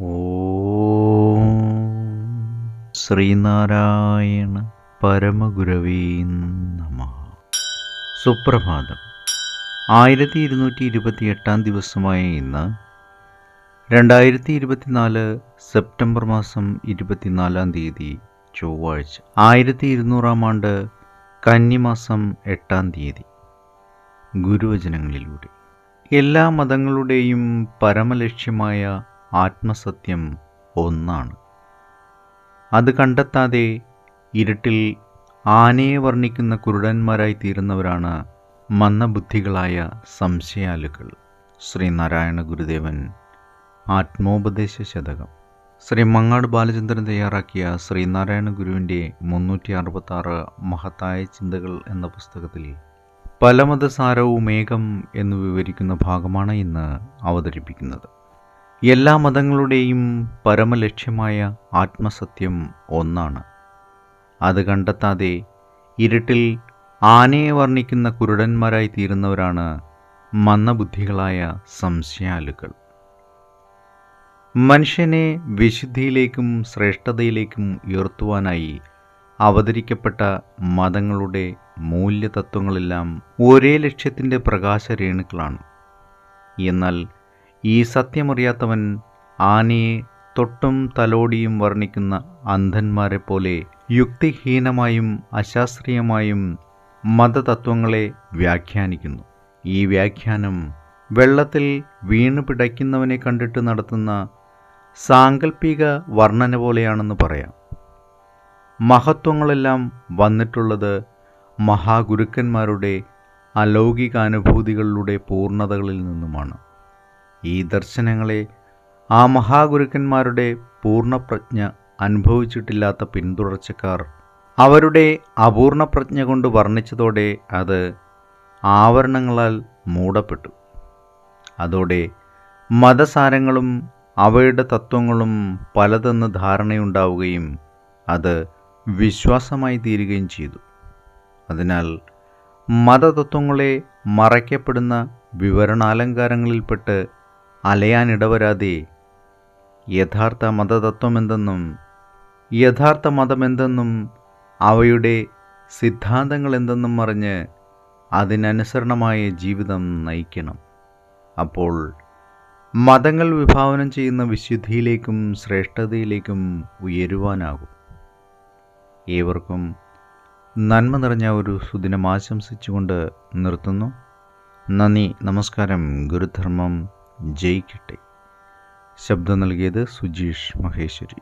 ഓം ശ്രീനാരായണ പരമഗുരവേ നമഃ. സുപ്രഭാതം. 1228 ദിവസമായ ഇന്ന് 2024 സെപ്റ്റംബർ മാസം 24 തീയതി ചൊവ്വാഴ്ച, 1200 ആണ്ട് കന്നിമാസം 8 തീയതി. ഗുരുവചനങ്ങളിലൂടെ എല്ലാ മതങ്ങളുടെയും പരമലക്ഷ്യമായ ആത്മസത്യം ഒന്നാണ്. അത് കണ്ടെത്താതെ ഇരുട്ടിൽ ആനയെ വർണ്ണിക്കുന്ന കുരുടന്മാരായി തീരുന്നവരാണ് മന്ദബുദ്ധികളായ സംശയാലുക്കൾ. ശ്രീനാരായണ ഗുരുദേവൻ ആത്മോപദേശ ശതകം. ശ്രീ മങ്ങാട് ബാലചന്ദ്രൻ തയ്യാറാക്കിയ ശ്രീനാരായണ ഗുരുവിൻ്റെ 366 മഹത്തായ ചിന്തകൾ എന്ന പുസ്തകത്തിൽ പലമതസാരവും ഏകം എന്ന് വിവരിക്കുന്ന ഭാഗമാണ് ഇന്ന് അവതരിപ്പിക്കുന്നത്. എല്ലാ മതങ്ങളുടെയും പരമലക്ഷ്യമായ ആത്മസത്യം ഒന്നാണ്. അത് കണ്ടെത്താതെ ഇരുട്ടിൽ ആനയെ വർണ്ണിക്കുന്ന കുരുടന്മാരായി തീരുന്നവരാണ് മന്ദബുദ്ധികളായ സംശയാലുക്കൾ. മനുഷ്യനെ വിശുദ്ധിയിലേക്കും ശ്രേഷ്ഠതയിലേക്കും ഉയർത്തുവാനായി അവതരിക്കപ്പെട്ട മതങ്ങളുടെ മൂല്യതത്വങ്ങളെല്ലാം ഒരേ ലക്ഷ്യത്തിൻ്റെ പ്രകാശരേണുക്കളാണ്. എന്നാൽ ഈ സത്യമറിയാത്തവൻ ആനയെ തൊട്ടും തലോടിയും വർണ്ണിക്കുന്ന അന്ധന്മാരെ പോലെ യുക്തിഹീനമായും അശാസ്ത്രീയമായും മതതത്വങ്ങളെ വ്യാഖ്യാനിക്കുന്നു. ഈ വ്യാഖ്യാനം വെള്ളത്തിൽ വീണു പിടയ്ക്കുന്നവനെ കണ്ടിട്ട് നടത്തുന്ന സാങ്കല്പിക വർണ്ണന പോലെയാണെന്ന് പറയാം. മഹത്വങ്ങളെല്ലാം വന്നിട്ടുള്ളത് മഹാഗുരുക്കന്മാരുടെ അലൗകികാനുഭൂതികളുടെ പൂർണ്ണതകളിൽ നിന്നുമാണ്. ഈ ദർശനങ്ങളെ ആ മഹാഗുരുക്കന്മാരുടെ പൂർണ്ണപ്രജ്ഞ അനുഭവിച്ചിട്ടില്ലാത്ത പിന്തുടർച്ചക്കാർ അവരുടെ അപൂർണപ്രജ്ഞ കൊണ്ട് വർണ്ണിച്ചതോടെ അത് ആവരണങ്ങളാൽ മൂടപ്പെട്ടു. അതോടെ മതസാരങ്ങളും അവയുടെ തത്വങ്ങളും പലതെന്ന് ധാരണയുണ്ടാവുകയും അത് വിശ്വാസമായി തീരുകയും ചെയ്തു. അതിനാൽ മതതത്വങ്ങളെ മറയ്ക്കപ്പെടുന്ന വിവരണാലങ്കാരങ്ങളിൽപ്പെട്ട് അലയാനിടവരാതെ യഥാർത്ഥ മതതത്വമെന്തെന്നും യഥാർത്ഥ മതമെന്തെന്നും അവയുടെ സിദ്ധാന്തങ്ങൾ എന്തെന്നും അറിഞ്ഞ് അതിനനുസരണമായ ജീവിതം നയിക്കണം. അപ്പോൾ മതങ്ങൾ വിഭാവനം ചെയ്യുന്ന വിശുദ്ധിയിലേക്കും ശ്രേഷ്ഠതയിലേക്കും ഉയരുവാനാകും. ഏവർക്കും നന്മ നിറഞ്ഞ ഒരു സുദിനം ആശംസിച്ചുകൊണ്ട് നിർത്തുന്നു. നന്ദി, നമസ്കാരം. ഗുരുധർമ്മം ജയിക്കട്ടെ. ശബ്ദം നൽകിയത് സുജീഷ് മഹേശ്വരി.